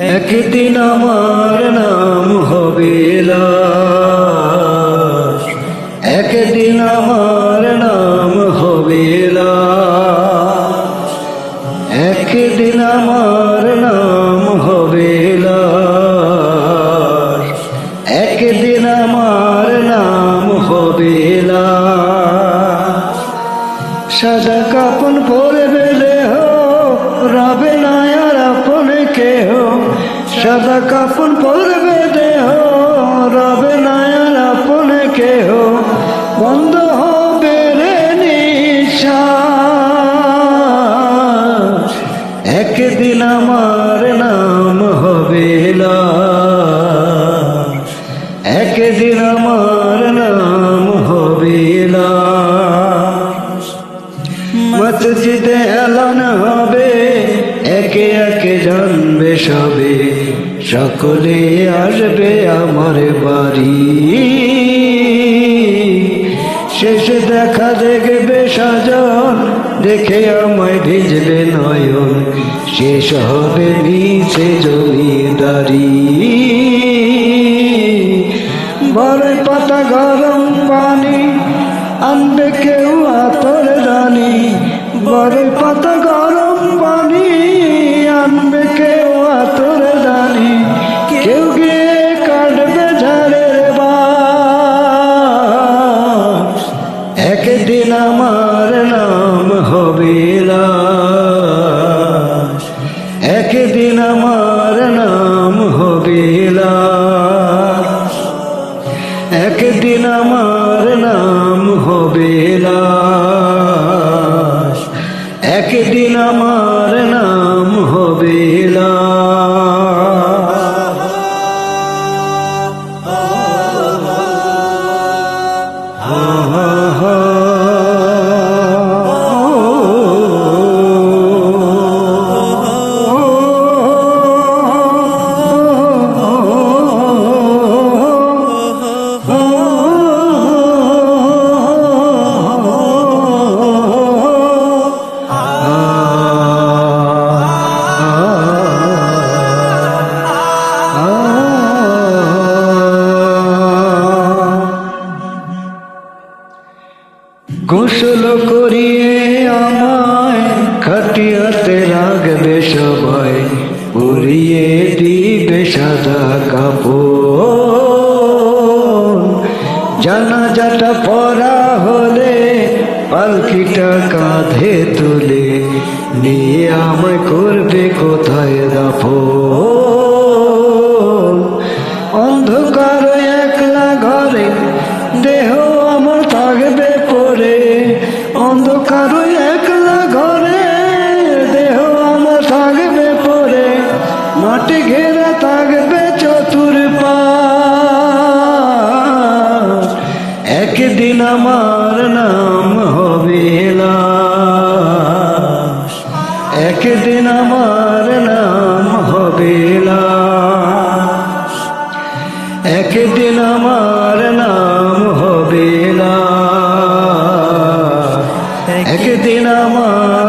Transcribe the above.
একদিন আমার নাম হবে লাশ, একদিন আমার নাম হবে লাশ, একদিন আমার নাম হবে লাশ, একদিন আমার নাম হবে লাশ। সাদা কাপন পরবে দেহ, রবে না আর আপন কেহ। সাদা কাপন পরবে দেহ, রবে না আর আপন কেহ। বন্ধ হবে রে নিঃশ্বাস, একদিন আমার নাম হবে লাশ, একদিন আমার নাম হবে লাশ। মসজিদে এলান হবে, একে একে জানবে সবে, সকলে আসবে আমার বাড়ি। শেষে দেখা দেখবে সাজন, দেখে আমায় ভিজবে নয়ন, শেষ হবে মিছে জমিদারি। বড়ই পাতা গরম পানি আনবে কেউ আতর দানি, বড়ই পাতা গরম পানি আনবে কেউ আতর দানি। কেউ গিয়ে কাটবে ঝাড়ের বাস, একদিন আমার নাম হবে লাশ, একদিন আমার নাম হবে লাশ, একদিন আমার নাম হবে লাশ, একদিন আমার নাম হবে লাশ। গোসল করিয়ে আমায় খাটিয়াতে রাখবে সবাই, পরিয়ে দিবে সাদা কাপড়। জানাজাটা পড়া হলে পালকিটা কাঁধে তুলে, নিয়ে আমায় করবে কোথায় দাফন। অন্ধকার একলা ঘরে দেহ আমার থাকবে পড়ে, অন্ধকার একলা ঘরে দেহ আমার থাকবে পড়ে। মাটি ঘেরা থাকবে চতুর্পাশ, একদিন আমার নাম হবে লাশ, একদিন আমার নাম হবে লাশ, একদিন আমার নাম হবে লাশ, একদিন আমার